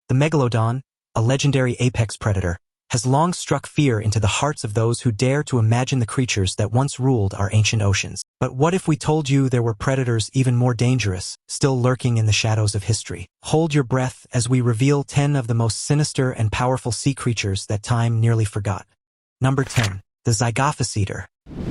The Megalodon, a legendary apex predator, has long struck fear into the hearts of those who dare to imagine the creatures that once ruled our ancient oceans. But what if we told you there were predators even more dangerous, still lurking in the shadows of history? Hold your breath as we reveal 10 of the most sinister and powerful sea creatures that time nearly forgot. Number 10. The Zygophacedor.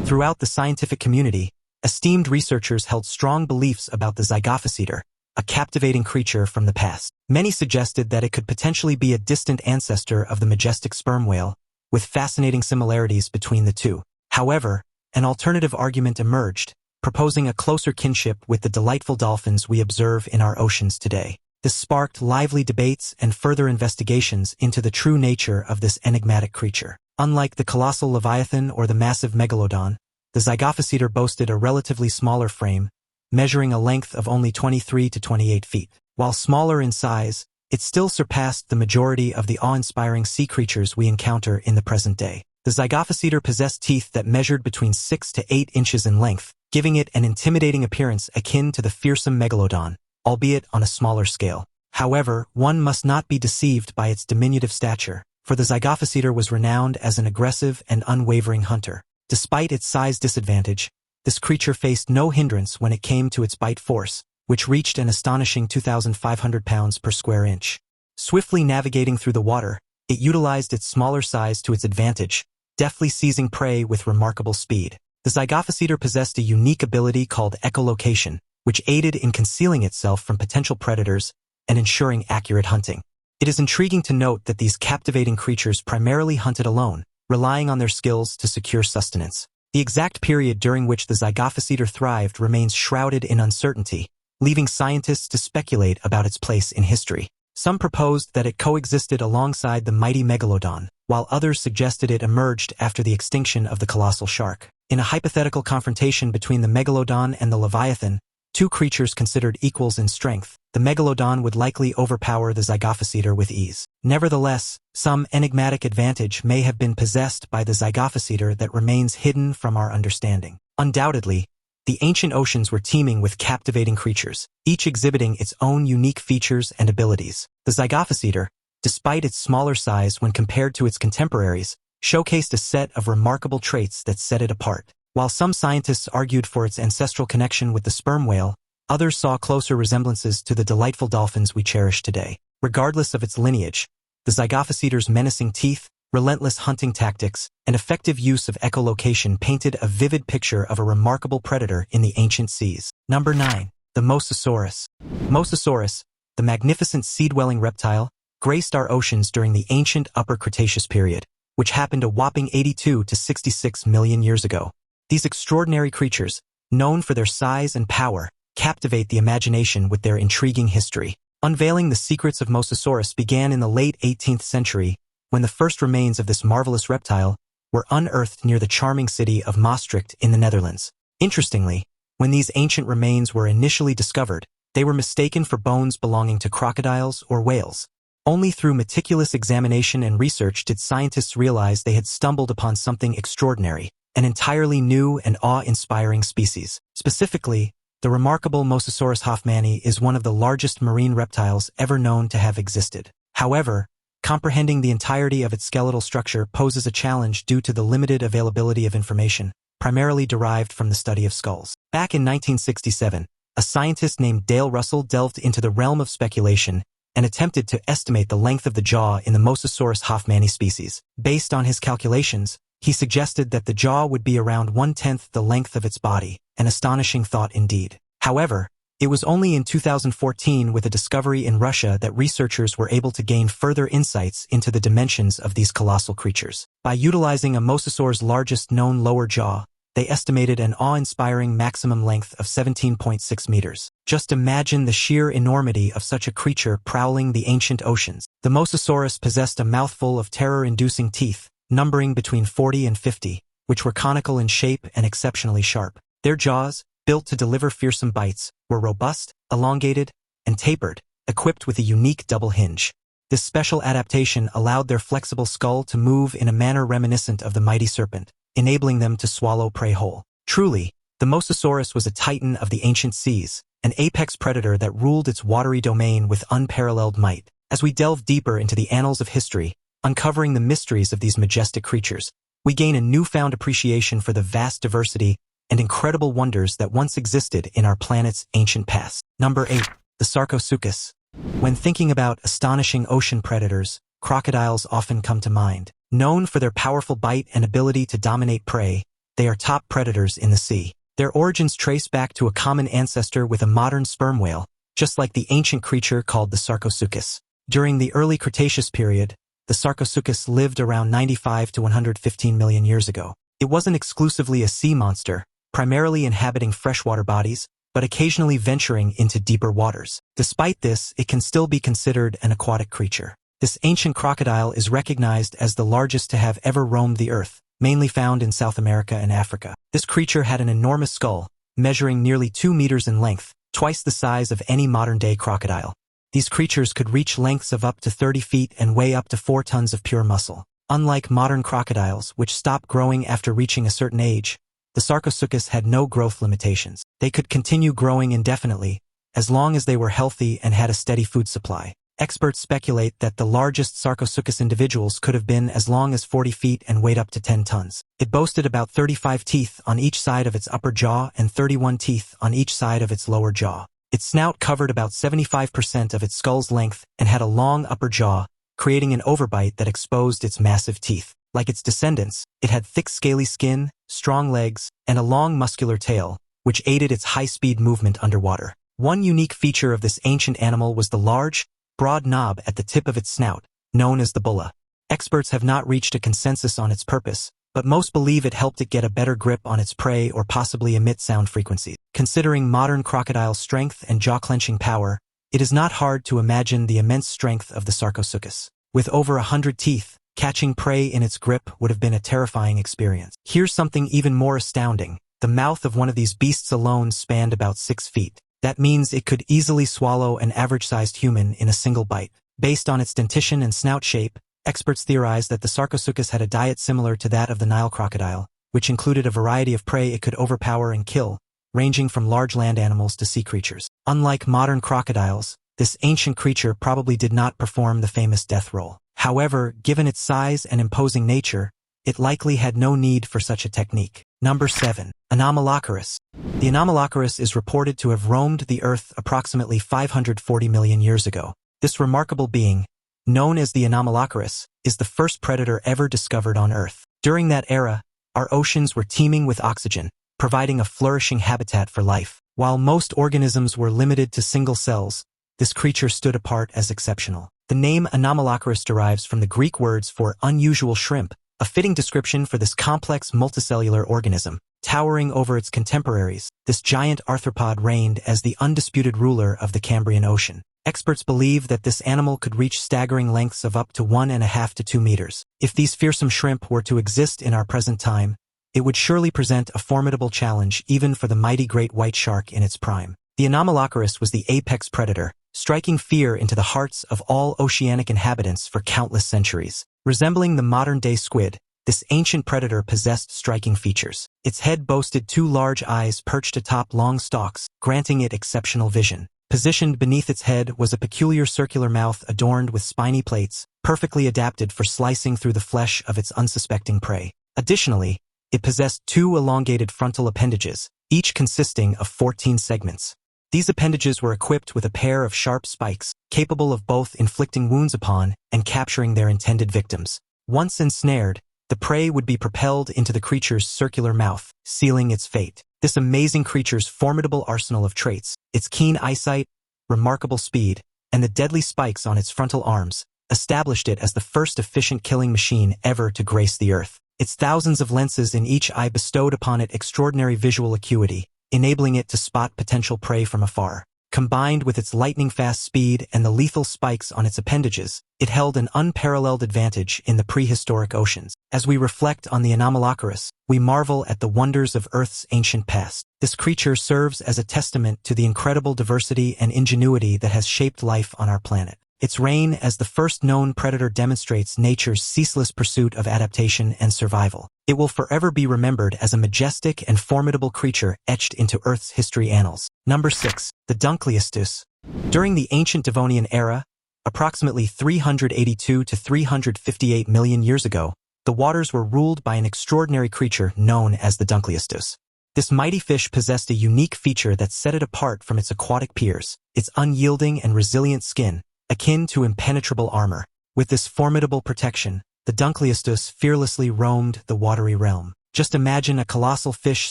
Throughout the scientific community, esteemed researchers held strong beliefs about the Zygophacedor, a captivating creature from the past. Many suggested that it could potentially be a distant ancestor of the majestic sperm whale, with fascinating similarities between the two. However, an alternative argument emerged, proposing a closer kinship with the delightful dolphins we observe in our oceans today. This sparked lively debates and further investigations into the true nature of this enigmatic creature. Unlike the colossal leviathan or the massive megalodon, the Zygophacedor boasted a relatively smaller frame, measuring a length of only 23 to 28 feet. While smaller in size, it still surpassed the majority of the awe-inspiring sea creatures we encounter in the present day. The Zygophacedor possessed teeth that measured between 6 to 8 inches in length, giving it an intimidating appearance akin to the fearsome Megalodon, albeit on a smaller scale. However, one must not be deceived by its diminutive stature, for the Zygophacedor was renowned as an aggressive and unwavering hunter. Despite its size disadvantage, this creature faced no hindrance when it came to its bite force, which reached an astonishing 2,500 pounds per square inch. Swiftly navigating through the water, it utilized its smaller size to its advantage, deftly seizing prey with remarkable speed. The Zygophacedor possessed a unique ability called echolocation, which aided in concealing itself from potential predators and ensuring accurate hunting. It is intriguing to note that these captivating creatures primarily hunted alone, relying on their skills to secure sustenance. The exact period during which the Zygophacedor thrived remains shrouded in uncertainty, leaving scientists to speculate about its place in history. Some proposed that it coexisted alongside the mighty Megalodon, while others suggested it emerged after the extinction of the colossal shark. In a hypothetical confrontation between the Megalodon and the Leviathan, two creatures considered equals in strength, the Megalodon would likely overpower the Zygophacedor with ease. Nevertheless, some enigmatic advantage may have been possessed by the Zygophacedor that remains hidden from our understanding. Undoubtedly, the ancient oceans were teeming with captivating creatures, each exhibiting its own unique features and abilities. The Zygophacedor, despite its smaller size when compared to its contemporaries, showcased a set of remarkable traits that set it apart. While some scientists argued for its ancestral connection with the sperm whale, others saw closer resemblances to the delightful dolphins we cherish today. Regardless of its lineage, the Zygophacedor's menacing teeth, relentless hunting tactics, and effective use of echolocation painted a vivid picture of a remarkable predator in the ancient seas. Number 9. The Mosasaurus. Mosasaurus, the magnificent sea-dwelling reptile, graced our oceans during the ancient Upper Cretaceous period, which happened a whopping 82 to 66 million years ago. These extraordinary creatures, known for their size and power, captivate the imagination with their intriguing history. Unveiling the secrets of Mosasaurus began in the late 18th century, when the first remains of this marvelous reptile were unearthed near the charming city of Maastricht in the Netherlands. Interestingly, when these ancient remains were initially discovered, they were mistaken for bones belonging to crocodiles or whales. Only through meticulous examination and research did scientists realize they had stumbled upon something extraordinary, an entirely new and awe-inspiring species. Specifically, the remarkable Mosasaurus hoffmanni is one of the largest marine reptiles ever known to have existed. However, comprehending the entirety of its skeletal structure poses a challenge due to the limited availability of information, primarily derived from the study of skulls. Back in 1967, a scientist named Dale Russell delved into the realm of speculation and attempted to estimate the length of the jaw in the Mosasaurus hoffmanni species. Based on his calculations, he suggested that the jaw would be around 1/10 the length of its body, an astonishing thought indeed. However, it was only in 2014 with a discovery in Russia that researchers were able to gain further insights into the dimensions of these colossal creatures. By utilizing a mosasaur's largest known lower jaw, they estimated an awe-inspiring maximum length of 17.6 meters. Just imagine the sheer enormity of such a creature prowling the ancient oceans. The Mosasaurus possessed a mouthful of terror-inducing teeth, numbering between 40 and 50, which were conical in shape and exceptionally sharp. Their jaws, built to deliver fearsome bites, were robust, elongated, and tapered, equipped with a unique double hinge. This special adaptation allowed their flexible skull to move in a manner reminiscent of the mighty serpent, enabling them to swallow prey whole. Truly, the Mosasaurus was a titan of the ancient seas, an apex predator that ruled its watery domain with unparalleled might. As we delve deeper into the annals of history, uncovering the mysteries of these majestic creatures, we gain a newfound appreciation for the vast diversity and incredible wonders that once existed in our planet's ancient past. Number 8. The Sarcosuchus. When thinking about astonishing ocean predators, crocodiles often come to mind. Known for their powerful bite and ability to dominate prey, they are top predators in the sea. Their origins trace back to a common ancestor with a modern sperm whale, just like the ancient creature called the Sarcosuchus. During the early Cretaceous period, the Sarcosuchus lived around 95 to 115 million years ago. It wasn't exclusively a sea monster, primarily inhabiting freshwater bodies, but occasionally venturing into deeper waters. Despite this, it can still be considered an aquatic creature. This ancient crocodile is recognized as the largest to have ever roamed the earth, mainly found in South America and Africa. This creature had an enormous skull, measuring nearly 2 meters in length, twice the size of any modern-day crocodile. These creatures could reach lengths of up to 30 feet and weigh up to 4 tons of pure muscle. Unlike modern crocodiles, which stop growing after reaching a certain age, the Sarcosuchus had no growth limitations. They could continue growing indefinitely, as long as they were healthy and had a steady food supply. Experts speculate that the largest Sarcosuchus individuals could have been as long as 40 feet and weighed up to 10 tons. It boasted about 35 teeth on each side of its upper jaw and 31 teeth on each side of its lower jaw. Its snout covered about 75% of its skull's length and had a long upper jaw, creating an overbite that exposed its massive teeth. Like its descendants, it had thick scaly skin, strong legs, and a long muscular tail, which aided its high-speed movement underwater. One unique feature of this ancient animal was the large, broad knob at the tip of its snout, known as the bulla. Experts have not reached a consensus on its purpose, but most believe it helped it get a better grip on its prey or possibly emit sound frequencies. Considering modern crocodile strength and jaw-clenching power, it is not hard to imagine the immense strength of the Sarcosuchus. With over 100 teeth, catching prey in its grip would have been a terrifying experience. Here's something even more astounding. The mouth of one of these beasts alone spanned about 6 feet. That means it could easily swallow an average-sized human in a single bite. Based on its dentition and snout shape, experts theorize that the Sarcosuchus had a diet similar to that of the Nile crocodile, which included a variety of prey it could overpower and kill, ranging from large land animals to sea creatures. Unlike modern crocodiles, this ancient creature probably did not perform the famous death roll. However, given its size and imposing nature, it likely had no need for such a technique. Number 7. Anomalocaris. The Anomalocaris is reported to have roamed the Earth approximately 540 million years ago. This remarkable being, known as the Anomalocaris, is the first predator ever discovered on Earth. During that era, our oceans were teeming with oxygen, providing a flourishing habitat for life. While most organisms were limited to single cells, this creature stood apart as exceptional. The name Anomalocaris derives from the Greek words for unusual shrimp, a fitting description for this complex multicellular organism. Towering over its contemporaries, this giant arthropod reigned as the undisputed ruler of the Cambrian Ocean. Experts believe that this animal could reach staggering lengths of up to 1.5 to 2 meters. If these fearsome shrimp were to exist in our present time, it would surely present a formidable challenge even for the mighty great white shark in its prime. The Anomalocaris was the apex predator, striking fear into the hearts of all oceanic inhabitants for countless centuries. Resembling the modern-day squid, this ancient predator possessed striking features. Its head boasted 2 large eyes perched atop long stalks, granting it exceptional vision. Positioned beneath its head was a peculiar circular mouth adorned with spiny plates, perfectly adapted for slicing through the flesh of its unsuspecting prey. Additionally, it possessed 2 elongated frontal appendages, each consisting of 14 segments. These appendages were equipped with a pair of sharp spikes, capable of both inflicting wounds upon and capturing their intended victims. Once ensnared, the prey would be propelled into the creature's circular mouth, sealing its fate. This amazing creature's formidable arsenal of traits, its keen eyesight, remarkable speed, and the deadly spikes on its frontal arms, established it as the first efficient killing machine ever to grace the Earth. Its thousands of lenses in each eye bestowed upon it extraordinary visual acuity, enabling it to spot potential prey from afar. Combined with its lightning-fast speed and the lethal spikes on its appendages, it held an unparalleled advantage in the prehistoric oceans. As we reflect on the Anomalocaris, we marvel at the wonders of Earth's ancient past. This creature serves as a testament to the incredible diversity and ingenuity that has shaped life on our planet. Its reign as the first known predator demonstrates nature's ceaseless pursuit of adaptation and survival. It will forever be remembered as a majestic and formidable creature etched into Earth's history annals. Number 6. The Dunkleosteus. During the ancient Devonian era, Approximately 382 to 358 million years ago, the waters were ruled by an extraordinary creature known as the Dunkleosteus. This mighty fish possessed a unique feature that set it apart from its aquatic peers, its unyielding and resilient skin, akin to impenetrable armor. With this formidable protection, the Dunkleosteus fearlessly roamed the watery realm. Just imagine a colossal fish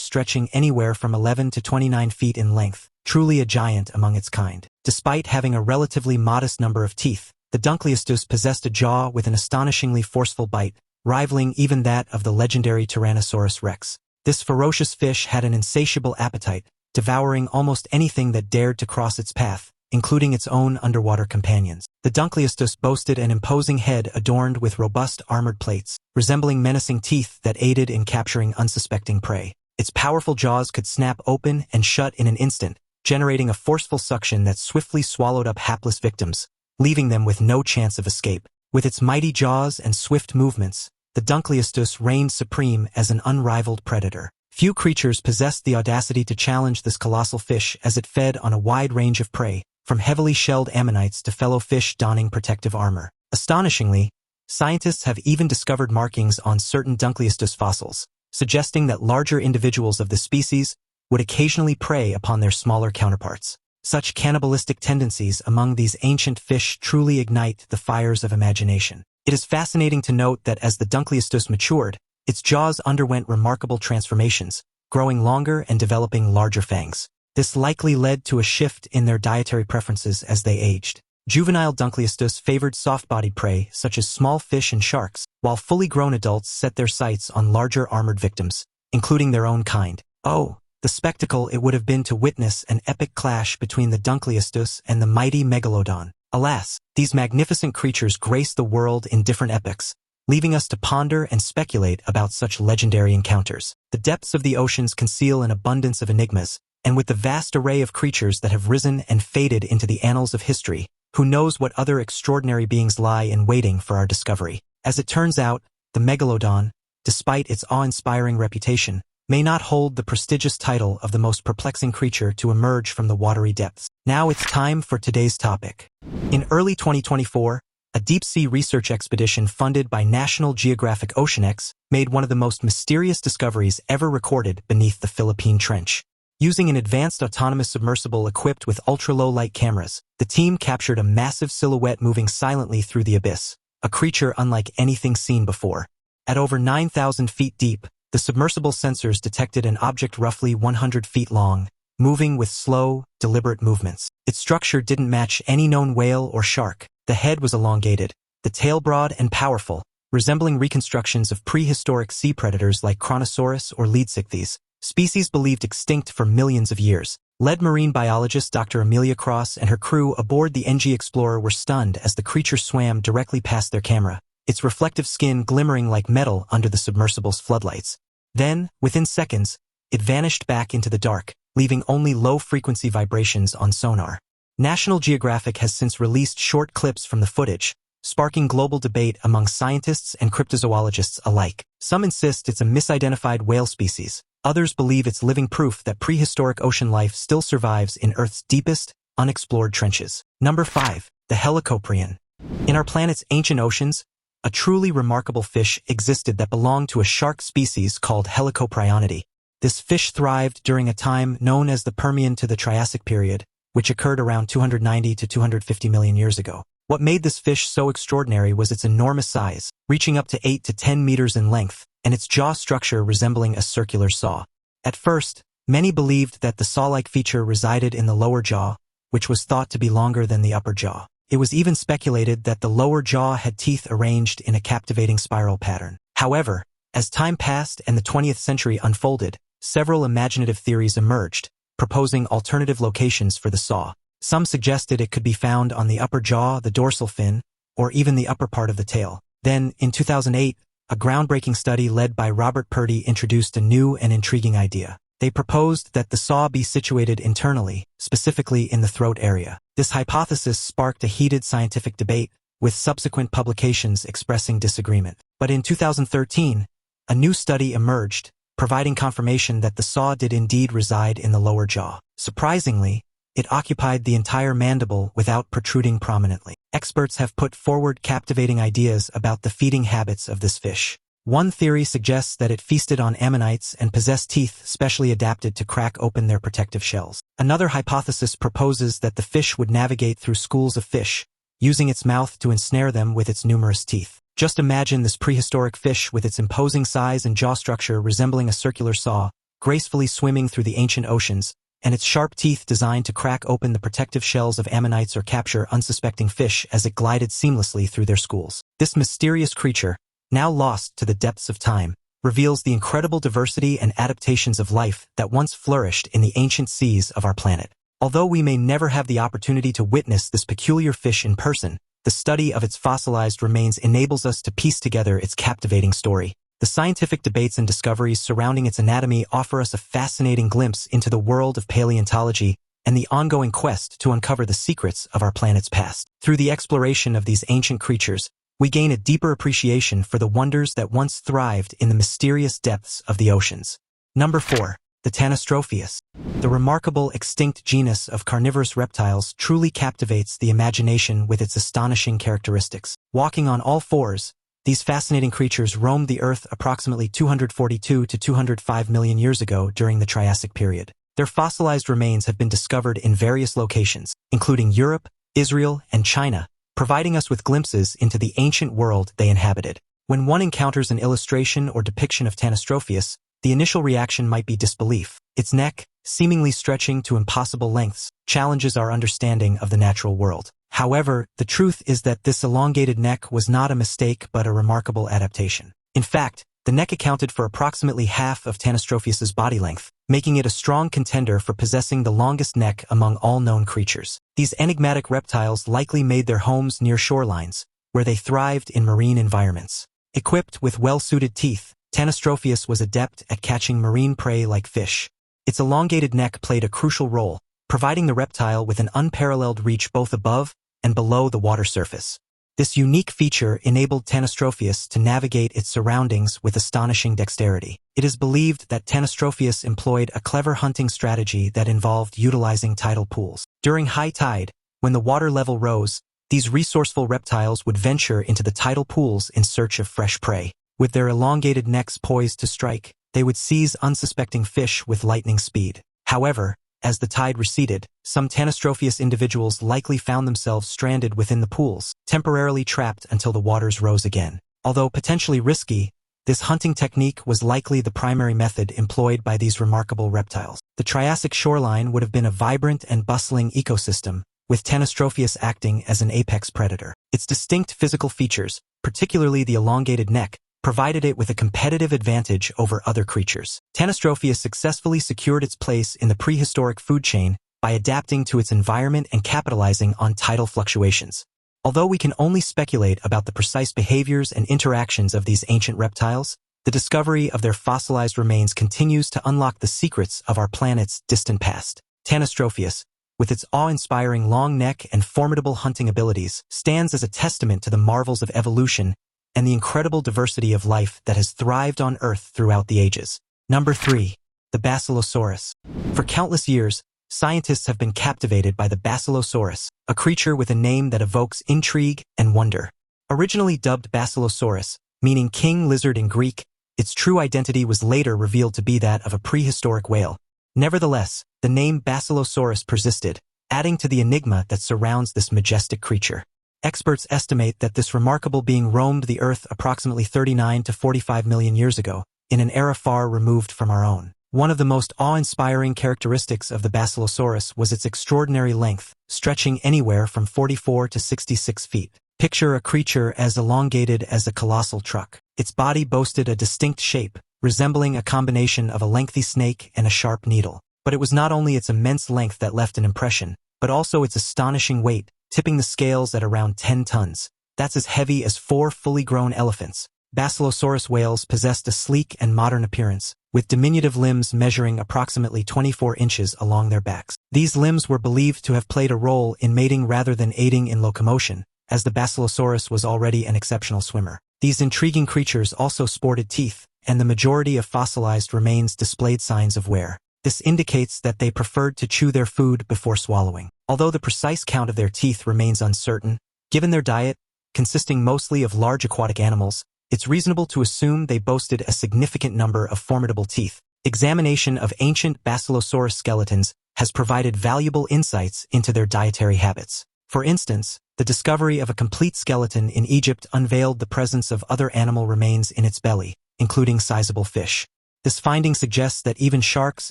stretching anywhere from 11 to 29 feet in length, truly a giant among its kind. Despite having a relatively modest number of teeth, the Dunkleosteus possessed a jaw with an astonishingly forceful bite, rivaling even that of the legendary Tyrannosaurus rex. This ferocious fish had an insatiable appetite, devouring almost anything that dared to cross its path, including its own underwater companions. The Dunkleosteus boasted an imposing head adorned with robust armored plates, resembling menacing teeth that aided in capturing unsuspecting prey. Its powerful jaws could snap open and shut in an instant, generating a forceful suction that swiftly swallowed up hapless victims, leaving them with no chance of escape. With its mighty jaws and swift movements, the Dunkleosteus reigned supreme as an unrivaled predator. Few creatures possessed the audacity to challenge this colossal fish as it fed on a wide range of prey, from heavily shelled ammonites to fellow fish donning protective armor. Astonishingly, scientists have even discovered markings on certain Dunkleosteus fossils, suggesting that larger individuals of the species would occasionally prey upon their smaller counterparts. Such cannibalistic tendencies among these ancient fish truly ignite the fires of imagination. It is fascinating to note that as the Dunkleosteus matured, its jaws underwent remarkable transformations, growing longer and developing larger fangs. This likely led to a shift in their dietary preferences as they aged. Juvenile Dunkleosteus favored soft-bodied prey such as small fish and sharks, while fully grown adults set their sights on larger armored victims, including their own kind. Oh, the spectacle it would have been to witness an epic clash between the Dunkleosteus and the mighty Megalodon. Alas, these magnificent creatures grace the world in different epochs, leaving us to ponder and speculate about such legendary encounters. The depths of the oceans conceal an abundance of enigmas, and with the vast array of creatures that have risen and faded into the annals of history, who knows what other extraordinary beings lie in waiting for our discovery. As it turns out, the Megalodon, despite its awe-inspiring reputation, may not hold the prestigious title of the most perplexing creature to emerge from the watery depths. Now it's time for today's topic. In early 2024, a deep-sea research expedition funded by National Geographic OceanX made one of the most mysterious discoveries ever recorded beneath the Philippine Trench. Using an advanced autonomous submersible equipped with ultra-low-light cameras, the team captured a massive silhouette moving silently through the abyss, a creature unlike anything seen before. At over 9,000 feet deep, the submersible sensors detected an object roughly 100 feet long, moving with slow, deliberate movements. Its structure didn't match any known whale or shark. The head was elongated, the tail broad and powerful, resembling reconstructions of prehistoric sea predators like Kronosaurus or Leedsichthys, species believed extinct for millions of years. Lead marine biologist Dr. Amelia Cross and her crew aboard the NG Explorer were stunned as the creature swam directly past their camera, its reflective skin glimmering like metal under the submersible's floodlights. Then, within seconds, it vanished back into the dark, leaving only low-frequency vibrations on sonar. National Geographic has since released short clips from the footage, sparking global debate among scientists and cryptozoologists alike. Some insist it's a misidentified whale species. Others believe it's living proof that prehistoric ocean life still survives in Earth's deepest, unexplored trenches. Number 5. The Helicoprion. In our planet's ancient oceans, a truly remarkable fish existed that belonged to a shark species called Helicoprionidae. This fish thrived during a time known as the Permian to the Triassic period, which occurred around 290 to 250 million years ago. What made this fish so extraordinary was its enormous size, reaching up to 8 to 10 meters in length, and its jaw structure resembling a circular saw. At first, many believed that the saw-like feature resided in the lower jaw, which was thought to be longer than the upper jaw. It was even speculated that the lower jaw had teeth arranged in a captivating spiral pattern. However, as time passed and the 20th century unfolded, several imaginative theories emerged, proposing alternative locations for the saw. Some suggested it could be found on the upper jaw, the dorsal fin, or even the upper part of the tail. Then, in 2008, a groundbreaking study led by Robert Purdy introduced a new and intriguing idea. They proposed that the saw be situated internally, specifically in the throat area. This hypothesis sparked a heated scientific debate, with subsequent publications expressing disagreement. But in 2013, a new study emerged, providing confirmation that the saw did indeed reside in the lower jaw. Surprisingly, it occupied the entire mandible without protruding prominently. Experts have put forward captivating ideas about the feeding habits of this fish. One theory suggests that it feasted on ammonites and possessed teeth specially adapted to crack open their protective shells. Another hypothesis proposes that the fish would navigate through schools of fish, using its mouth to ensnare them with its numerous teeth. Just imagine this prehistoric fish with its imposing size and jaw structure resembling a circular saw, gracefully swimming through the ancient oceans, and its sharp teeth designed to crack open the protective shells of ammonites or capture unsuspecting fish as it glided seamlessly through their schools. This mysterious creature, now lost to the depths of time, reveals the incredible diversity and adaptations of life that once flourished in the ancient seas of our planet. Although we may never have the opportunity to witness this peculiar fish in person, the study of its fossilized remains enables us to piece together its captivating story. The scientific debates and discoveries surrounding its anatomy offer us a fascinating glimpse into the world of paleontology and the ongoing quest to uncover the secrets of our planet's past. Through the exploration of these ancient creatures, we gain a deeper appreciation for the wonders that once thrived in the mysterious depths of the oceans. Number 4. The Tanystropheus. The remarkable extinct genus of carnivorous reptiles truly captivates the imagination with its astonishing characteristics. Walking on all fours, these fascinating creatures roamed the Earth approximately 242 to 205 million years ago during the Triassic period. Their fossilized remains have been discovered in various locations, including Europe, Israel, and China, providing us with glimpses into the ancient world they inhabited. When one encounters an illustration or depiction of Tanystropheus, the initial reaction might be disbelief. Its neck, seemingly stretching to impossible lengths, challenges our understanding of the natural world. However, the truth is that this elongated neck was not a mistake but a remarkable adaptation. In fact, the neck accounted for approximately half of Tanystropheus's body length, making it a strong contender for possessing the longest neck among all known creatures. These enigmatic reptiles likely made their homes near shorelines, where they thrived in marine environments. Equipped with well-suited teeth, Tanystropheus was adept at catching marine prey like fish. Its elongated neck played a crucial role, providing the reptile with an unparalleled reach both above and below the water surface. This unique feature enabled Tanystropheus to navigate its surroundings with astonishing dexterity. It is believed that Tanystropheus employed a clever hunting strategy that involved utilizing tidal pools. During high tide, when the water level rose, these resourceful reptiles would venture into the tidal pools in search of fresh prey. With their elongated necks poised to strike, they would seize unsuspecting fish with lightning speed. However, as the tide receded, some Tanystropheus individuals likely found themselves stranded within the pools, temporarily trapped until the waters rose again. Although potentially risky, this hunting technique was likely the primary method employed by these remarkable reptiles. The Triassic shoreline would have been a vibrant and bustling ecosystem, with Tanystropheus acting as an apex predator. Its distinct physical features, particularly the elongated neck, provided it with a competitive advantage over other creatures. Tanystropheus successfully secured its place in the prehistoric food chain by adapting to its environment and capitalizing on tidal fluctuations. Although we can only speculate about the precise behaviors and interactions of these ancient reptiles, the discovery of their fossilized remains continues to unlock the secrets of our planet's distant past. Tanystropheus, with its awe-inspiring long neck and formidable hunting abilities, stands as a testament to the marvels of evolution and the incredible diversity of life that has thrived on Earth throughout the ages. Number 3. The Basilosaurus. For countless years, scientists have been captivated by the Basilosaurus, a creature with a name that evokes intrigue and wonder. Originally dubbed Basilosaurus, meaning king lizard in Greek, its true identity was later revealed to be that of a prehistoric whale. Nevertheless, the name Basilosaurus persisted, adding to the enigma that surrounds this majestic creature. Experts estimate that this remarkable being roamed the Earth approximately 39 to 45 million years ago, in an era far removed from our own. One of the most awe-inspiring characteristics of the Basilosaurus was its extraordinary length, stretching anywhere from 44 to 66 feet. Picture a creature as elongated as a colossal truck. Its body boasted a distinct shape, resembling a combination of a lengthy snake and a sharp needle. But it was not only its immense length that left an impression, but also its astonishing weight, tipping the scales at around 10 tons. That's as heavy as 4 fully grown elephants. Basilosaurus whales possessed a sleek and modern appearance, with diminutive limbs measuring approximately 24 inches along their backs. These limbs were believed to have played a role in mating rather than aiding in locomotion, as the Basilosaurus was already an exceptional swimmer. These intriguing creatures also sported teeth, and the majority of fossilized remains displayed signs of wear. This indicates that they preferred to chew their food before swallowing. Although the precise count of their teeth remains uncertain, given their diet, consisting mostly of large aquatic animals, it's reasonable to assume they boasted a significant number of formidable teeth. Examination of ancient Basilosaurus skeletons has provided valuable insights into their dietary habits. For instance, the discovery of a complete skeleton in Egypt unveiled the presence of other animal remains in its belly, including sizable fish. This finding suggests that even sharks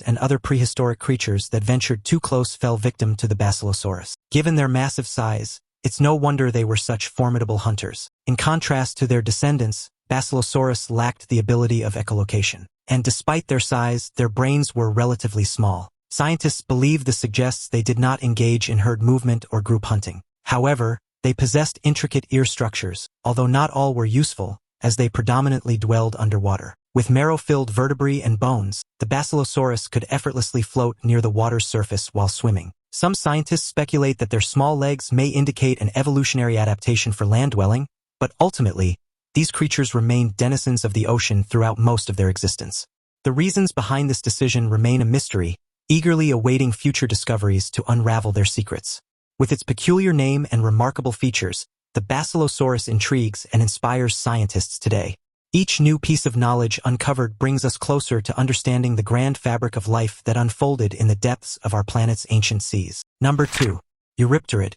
and other prehistoric creatures that ventured too close fell victim to the Basilosaurus. Given their massive size, it's no wonder they were such formidable hunters. In contrast to their descendants, Basilosaurus lacked the ability of echolocation. And despite their size, their brains were relatively small. Scientists believe this suggests they did not engage in herd movement or group hunting. However, they possessed intricate ear structures, although not all were useful, as they predominantly dwelled underwater. With marrow-filled vertebrae and bones, the Basilosaurus could effortlessly float near the water's surface while swimming. Some scientists speculate that their small legs may indicate an evolutionary adaptation for land dwelling, but ultimately, these creatures remained denizens of the ocean throughout most of their existence. The reasons behind this decision remain a mystery, eagerly awaiting future discoveries to unravel their secrets. With its peculiar name and remarkable features, the Basilosaurus intrigues and inspires scientists today. Each new piece of knowledge uncovered brings us closer to understanding the grand fabric of life that unfolded in the depths of our planet's ancient seas. Number 2. Eurypterid.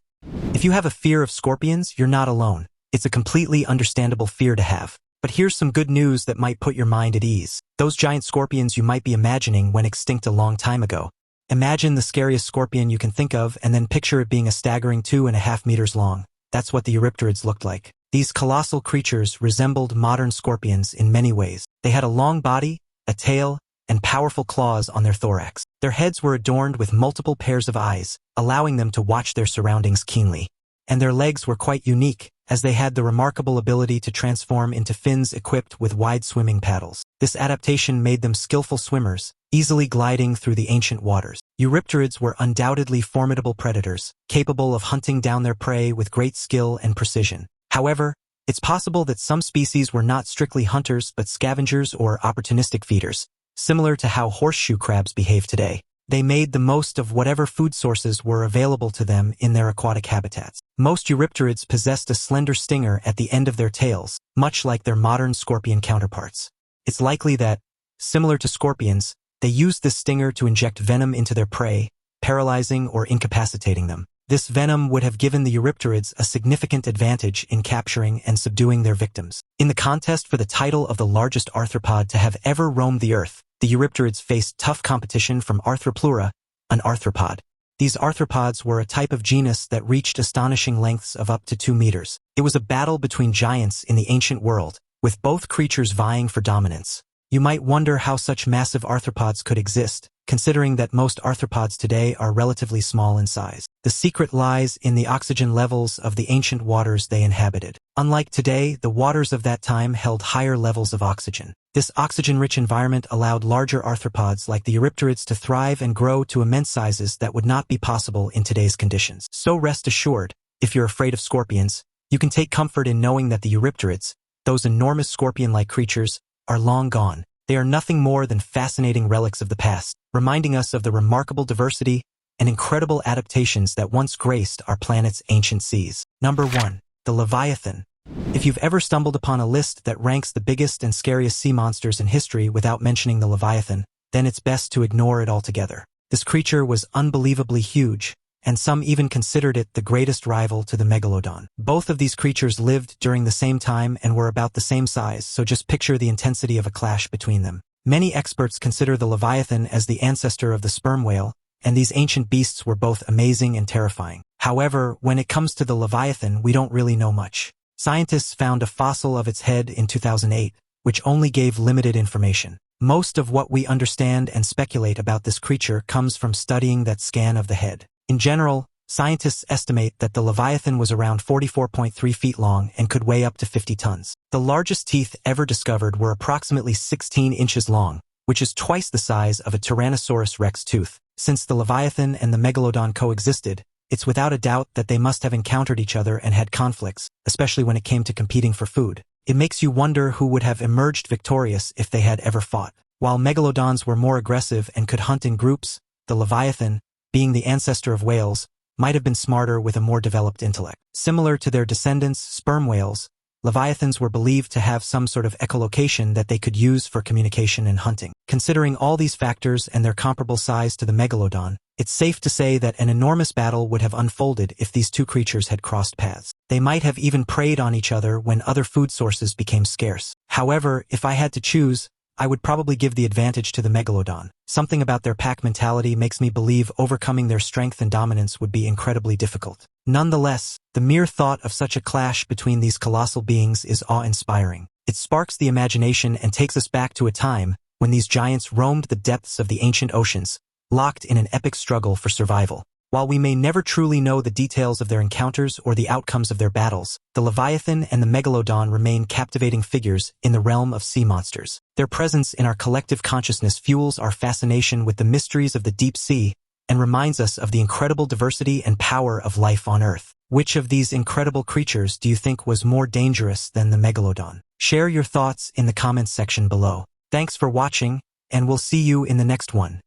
If you have a fear of scorpions, you're not alone. It's a completely understandable fear to have. But here's some good news that might put your mind at ease. Those giant scorpions you might be imagining went extinct a long time ago. Imagine the scariest scorpion you can think of and then picture it being a staggering 2.5 meters long. That's what the Eurypterids looked like. These colossal creatures resembled modern scorpions in many ways. They had a long body, a tail, and powerful claws on their thorax. Their heads were adorned with multiple pairs of eyes, allowing them to watch their surroundings keenly. And their legs were quite unique, as they had the remarkable ability to transform into fins equipped with wide swimming paddles. This adaptation made them skillful swimmers, easily gliding through the ancient waters. Eurypterids were undoubtedly formidable predators, capable of hunting down their prey with great skill and precision. However, it's possible that some species were not strictly hunters but scavengers or opportunistic feeders, similar to how horseshoe crabs behave today. They made the most of whatever food sources were available to them in their aquatic habitats. Most eurypterids possessed a slender stinger at the end of their tails, much like their modern scorpion counterparts. It's likely that, similar to scorpions, they used this stinger to inject venom into their prey, paralyzing or incapacitating them. This venom would have given the eurypterids a significant advantage in capturing and subduing their victims. In the contest for the title of the largest arthropod to have ever roamed the earth, the eurypterids faced tough competition from Arthropleura, an arthropod. These arthropods were a type of genus that reached astonishing lengths of up to 2 meters. It was a battle between giants in the ancient world, with both creatures vying for dominance. You might wonder how such massive arthropods could exist, considering that most arthropods today are relatively small in size. The secret lies in the oxygen levels of the ancient waters they inhabited. Unlike today, the waters of that time held higher levels of oxygen. This oxygen-rich environment allowed larger arthropods like the eurypterids to thrive and grow to immense sizes that would not be possible in today's conditions. So rest assured, if you're afraid of scorpions, you can take comfort in knowing that the eurypterids, those enormous scorpion-like creatures, are long gone. They are nothing more than fascinating relics of the past, reminding us of the remarkable diversity and incredible adaptations that once graced our planet's ancient seas. Number 1. The Leviathan. If you've ever stumbled upon a list that ranks the biggest and scariest sea monsters in history without mentioning the Leviathan, then it's best to ignore it altogether. This creature was unbelievably huge, and some even considered it the greatest rival to the Megalodon. Both of these creatures lived during the same time and were about the same size, so just picture the intensity of a clash between them. Many experts consider the Leviathan as the ancestor of the sperm whale, and these ancient beasts were both amazing and terrifying. However, when it comes to the Leviathan, we don't really know much. Scientists found a fossil of its head in 2008, which only gave limited information. Most of what we understand and speculate about this creature comes from studying that scan of the head. In general, scientists estimate that the Leviathan was around 44.3 feet long and could weigh up to 50 tons. The largest teeth ever discovered were approximately 16 inches long, which is twice the size of a Tyrannosaurus rex tooth. Since the Leviathan and the Megalodon coexisted, it's without a doubt that they must have encountered each other and had conflicts, especially when it came to competing for food. It makes you wonder who would have emerged victorious if they had ever fought. While megalodons were more aggressive and could hunt in groups, the Leviathan, being the ancestor of whales, might have been smarter with a more developed intellect. Similar to their descendants, sperm whales, Leviathans were believed to have some sort of echolocation that they could use for communication and hunting. Considering all these factors and their comparable size to the Megalodon, it's safe to say that an enormous battle would have unfolded if these two creatures had crossed paths. They might have even preyed on each other when other food sources became scarce. However, if I had to choose, I would probably give the advantage to the Megalodon. Something about their pack mentality makes me believe overcoming their strength and dominance would be incredibly difficult. Nonetheless, the mere thought of such a clash between these colossal beings is awe-inspiring. It sparks the imagination and takes us back to a time when these giants roamed the depths of the ancient oceans, locked in an epic struggle for survival. While we may never truly know the details of their encounters or the outcomes of their battles, the Leviathan and the Megalodon remain captivating figures in the realm of sea monsters. Their presence in our collective consciousness fuels our fascination with the mysteries of the deep sea and reminds us of the incredible diversity and power of life on Earth. Which of these incredible creatures do you think was more dangerous than the Megalodon? Share your thoughts in the comments section below. Thanks for watching, and we'll see you in the next one.